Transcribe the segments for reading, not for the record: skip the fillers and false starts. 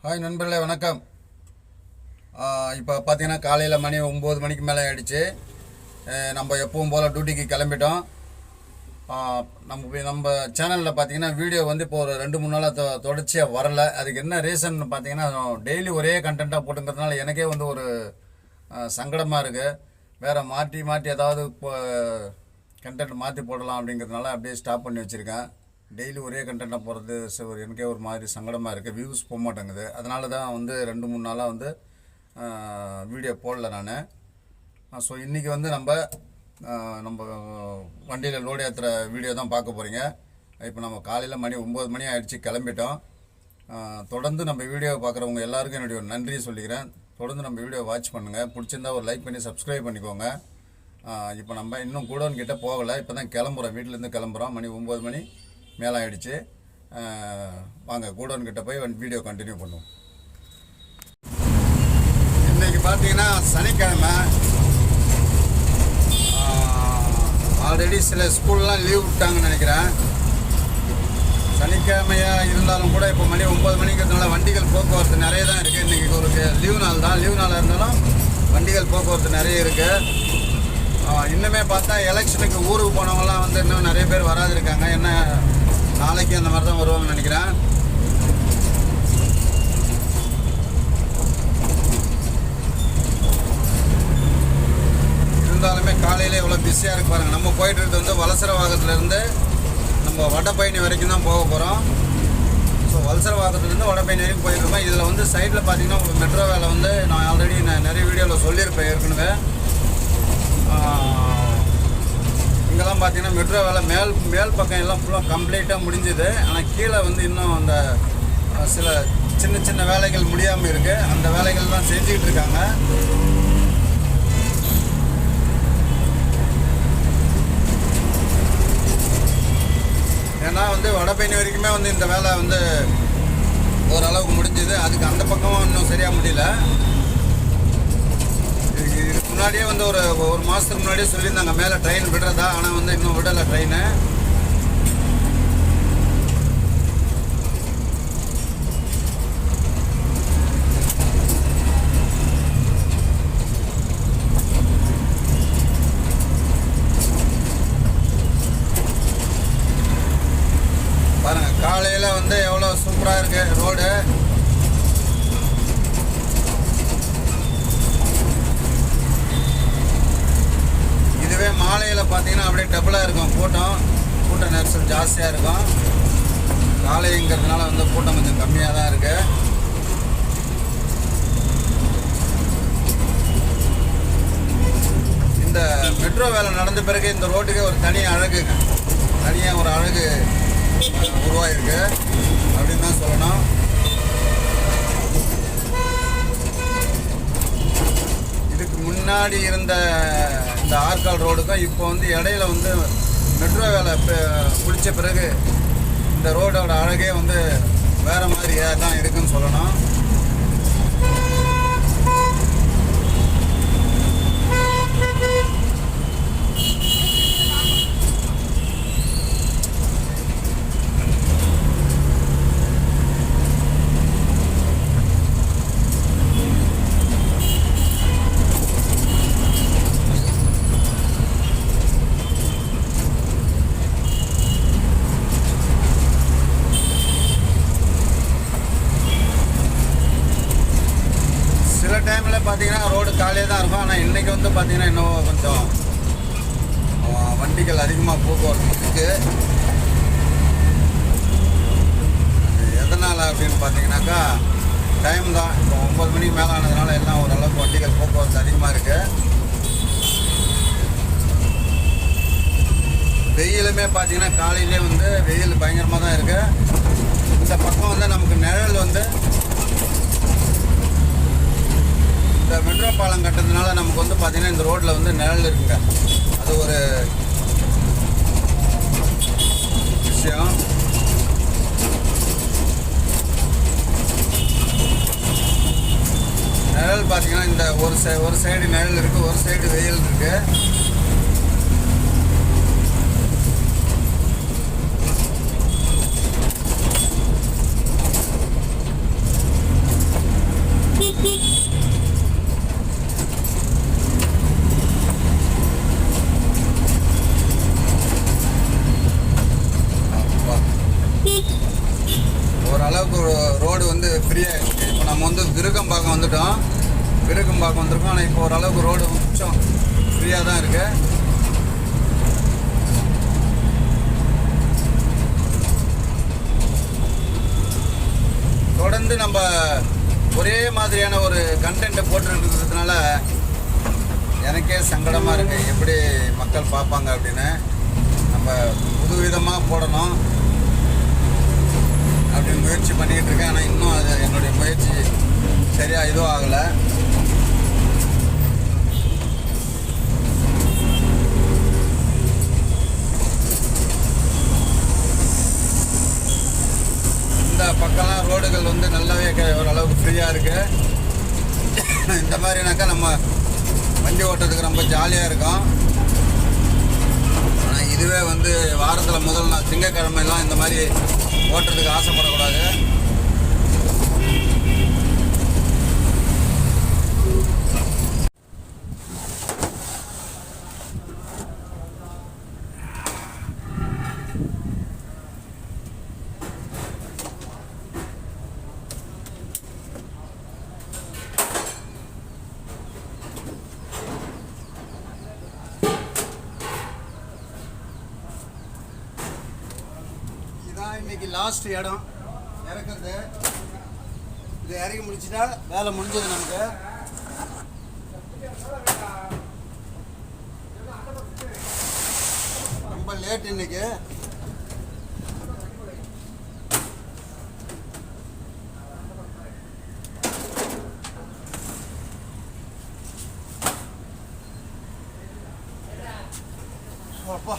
Hi நண்பர்களே, வணக்கம். இப்போ பார்த்தீங்கன்னா காலையில் மணி 9 மணிக்கு மேலே ஆகிடுச்சு. நம்ம எப்பவும் போல் டியூட்டிக்கு கிளம்பிட்டோம். நம்ம சேனலில் பார்த்தீங்கன்னா வீடியோ வந்து இப்போ ஒரு 2-3 நாளாக தொடர்ச்சியாக வரலை. அதுக்கு என்ன ரீசன் பார்த்தீங்கன்னா, டெய்லி ஒரே கண்டென்ட்டாக போட்டுங்கிறதுனால எனக்கே வந்து ஒரு சங்கடமாக இருக்குது. வேறு மாற்றி மாற்றி ஏதாவது இப்போ கண்டென்ட் மாற்றி போடலாம் அப்படிங்கிறதுனால அப்படியே ஸ்டாப் பண்ணி வச்சுருக்கேன். டெய்லி ஒரே கண்டென்ட்டாக போகிறது எனக்கே ஒரு மாதிரி சங்கடமாக இருக்குது. வியூஸ் போக மாட்டேங்குது. அதனால தான் வந்து 2-3 நாளாக வந்து வீடியோ போடல நான். ஸோ இன்றைக்கி வந்து நம்ம வண்டியில் லோடு ஏற்றுற வீடியோ தான் பார்க்க போகிறீங்க. இப்போ நம்ம காலையில் மணி 9 மணி ஆகிடுச்சு, கிளம்பிட்டோம். தொடர்ந்து நம்ம வீடியோவை பார்க்குறவங்க எல்லாருக்கும் என்னுடைய ஒரு நன்றியை சொல்லிக்கிறேன். தொடர்ந்து நம்ம வீடியோ வாட்ச் பண்ணுங்கள். பிடிச்சிருந்தா ஒரு லைக் பண்ணி சப்ஸ்கிரைப் பண்ணிக்கோங்க. இப்போ நம்ம இன்னும் கூடவன் கிட்டே போகலை. இப்போ தான் கிளம்புறோம், வீட்டிலேருந்து கிளம்புறோம். மணி 9 மணி மேலே ஆகிடுச்சு. வாங்க கூடவன் கிட்டே போய் வீடியோ கண்டினியூ பண்ணுவோம். இன்றைக்கி பார்த்தீங்கன்னா சனிக்கிழமை. ஆல்ரெடி சில ஸ்கூல்லாம் லீவ் விட்டாங்கன்னு நினைக்கிறேன். சனிக்கிழமையாக இருந்தாலும் கூட இப்போ மணி 9 மணிங்கிறதுனால வண்டிகள் போக்குவரத்து நிறைய தான் இருக்குது. இன்றைக்கி ஒரு லீவ் நாள் தான். லீவ் நாளாக இருந்தாலும் வண்டிகள் போக்குவரத்து நிறைய இருக்குது. இன்னுமே பார்த்தா எலெக்ஷனுக்கு ஊருக்கு போனவங்களாம் வந்து இன்னும் நிறைய பேர் வராது இருக்காங்க. என்ன நாளைக்கு அந்த மாதிரி தான் வருவாங்கன்னு நினைக்கிறேன். இருந்தாலுமே காலையில் இவ்வளோ பிஸியாக இருக்கு பாருங்கள். நம்ம போயிட்டு இருக்கிறது வந்து வலசரவாக்கத்துலேருந்து நம்ம வடபழனி வரைக்கும் தான் போக போகிறோம். ஸோ வலசரவாக்கத்துலேருந்து வடபழனி வரைக்கும் போயிட்டுருக்கோம். இதில் வந்து சைடில் பார்த்தீங்கன்னா உங்களுக்கு மெட்ரோ வேலை வந்து நான் ஆல்ரெடி நிறைய வீடியோவில் சொல்லியிருப்பேன் ஏற்கனவே. இங்கெல்லாம் பார்த்தீங்கன்னா மெட்ரோ வேலை மேல் பக்கம் எல்லாம் ஃபுல்லாக கம்ப்ளீட்டாக முடிஞ்சுது. ஆனால் கீழே வந்து இன்னும் அந்த சில சின்ன சின்ன வேலைகள் முடியாமல் இருக்குது. அந்த வேலைகள் தான் செஞ்சுக்கிட்டு இருக்காங்க. ஏன்னா வந்து வடபழனி வரைக்குமே வந்து இந்த வேலை வந்து ஓரளவுக்கு முடிஞ்சுது. அதுக்கு அந்த பக்கமும் இன்னும் சரியாக முடியல. இதுக்கு முன்னாடியே வந்து ஒரு மாதத்துக்கு முன்னாடியே சொல்லியிருந்தாங்க மேலே ட்ரெயின் விடுறதா. ஆனால் வந்து இன்னும் விடலை ட்ரெயினு. பாருங்கள் காலையில் வந்து எவ்வளோ சூப்பராக இருக்குது ரோடு. இதுவே மாலையில் பார்த்தீங்கன்னா அப்படியே டபுளாக இருக்கும். கூட்ட நெரிசல் ஜாஸ்தியாக இருக்கும். காலைங்கிறதுனால வந்து கூட்டம் கொஞ்சம் கம்மியாக தான் இருக்குது. இந்த மெட்ரோ வேலை நடந்த பிறகு இந்த ரோட்டுக்கு ஒரு தனியாக ஒரு அழகு உருவாயிருக்கு அப்படின்னு தான் சொல்லணும். இதுக்கு முன்னாடி இருந்த இந்த ஆற்கால் ரோடுக்கும் இப்போ வந்து இடையில வந்து மெட்ரோ வேலை பிடிச்ச பிறகு இந்த ரோடோட அழகே வந்து வேறு மாதிரியாக தான் இருக்குன்னு சொல்லணும். டைமில் பார்த்தீங்கன்னா ரோடு காலியாக தான் இருக்கும். ஆனால் இன்றைக்கி வந்து பார்த்தீங்கன்னா இன்னும் கொஞ்சம் வண்டிகள் அதிகமாக போக்குவரத்து இருக்குது. எதனால் அப்படின்னு பார்த்தீங்கன்னாக்கா டைம் தான். இப்போ 9 மணிக்கு மேலே ஆனதுனால எல்லாம் ஓரளவுக்கு வண்டிகள் போக்குவரத்து அதிகமாக இருக்குது. வெயிலுமே பார்த்தீங்கன்னா காலையிலே வந்து வெயில் பயங்கரமாக தான் இருக்குது. இந்த பக்கம் வந்து நமக்கு நிழல் வந்து இந்த மெட்ரோ பாலம் கட்டுறதுனால நமக்கு வந்து பார்த்திங்கன்னா இந்த ரோட்டில் வந்து நிழல் இருக்குங்க. அது ஒரு விஷயம். நிழல் பார்த்திங்கன்னா இந்த ஒரு சைடு நிழல் இருக்குது, ஒரு சைடு வெயில் இருக்குது. ஓரளவுக்கு ரோடு வந்து ஃப்ரீயாக இருக்குது. இப்போ நம்ம வந்து விருகம்பாக்கம் வந்துட்டோம். விருகம்பாக்கம் வந்திருக்கோம். ஆனால் இப்போ ஓரளவுக்கு ரோடு கொஞ்சம் ஃப்ரீயாக தான் இருக்குது. தொடர்ந்து நம்ம ஒரே மாதிரியான ஒரு கண்டென்ட்டை போட்டுருக்கிறதுனால எனக்கே சங்கடமாக இருக்குது. எப்படி மக்கள் பார்ப்பாங்க அப்படின்னு. நம்ம புதுவிதமாக போடணும் அப்படின்னு முயற்சி பண்ணிக்கிட்டு இருக்கேன். ஆனால் இன்னும் அது என்னுடைய முயற்சி சரியாக இதுவும் ஆகலை. இந்த பக்கம்லாம் ரோடுகள் வந்து நல்லாவே ஓரளவுக்கு ஃப்ரீயாக இருக்குது. இந்த மாதிரினாக்கா நம்ம வண்டி ஓட்டுறதுக்கு ரொம்ப ஜாலியாக இருக்கும். ஆனால் இதுவே வந்து வாரத்தில் முதல் நாள் திங்கக்கிழமைலாம் இந்த மாதிரி ஓட்டுறதுக்கு ஆசைப்படக்கூடாது. இன்னைக்கு லாஸ்ட் இடம் இறக்குறது. இது இறக்கி முடிச்சுட்டா வேலை முடிஞ்சது நமக்கு. ரொம்ப லேட் இன்னைக்கு. அப்பா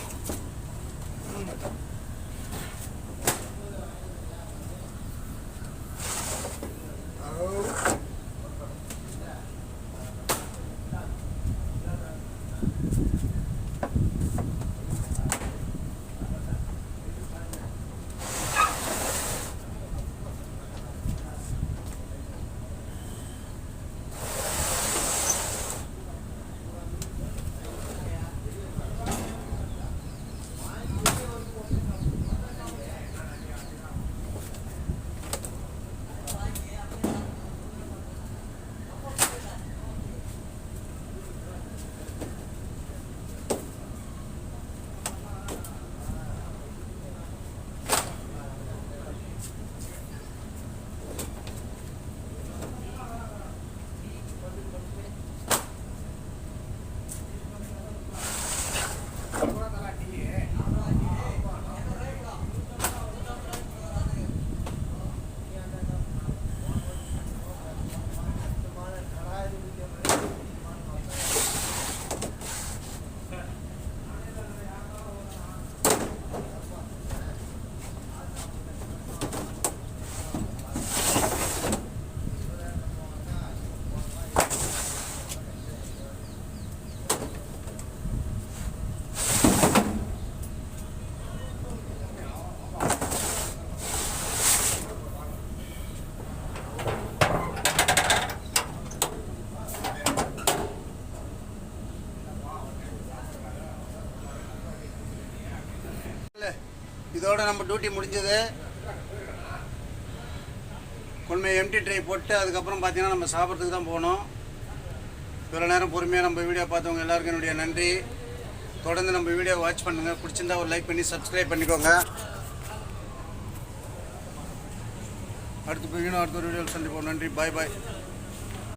இதோட நம்ம டியூட்டி முடிஞ்சது. கொள்மை எம்டி ட்ரை போட்டு அதுக்கப்புறம் பார்த்தீங்கன்னா நம்ம சாப்பிட்றதுக்கு தான் போகணும். இவ்வளோ நேரம் பொறுமையாக நம்ம வீடியோ பார்த்தவங்க எல்லாருக்கும் என்னுடைய நன்றி. தொடர்ந்து நம்ம வீடியோ வாட்ச் பண்ணுங்கள். பிடிச்சிருந்தா ஒரு லைக் பண்ணி சப்ஸ்கிரைப் பண்ணிக்கோங்க. அடுத்த வீடியோவில் சந்திப்போம். நன்றி. பாய் பாய்.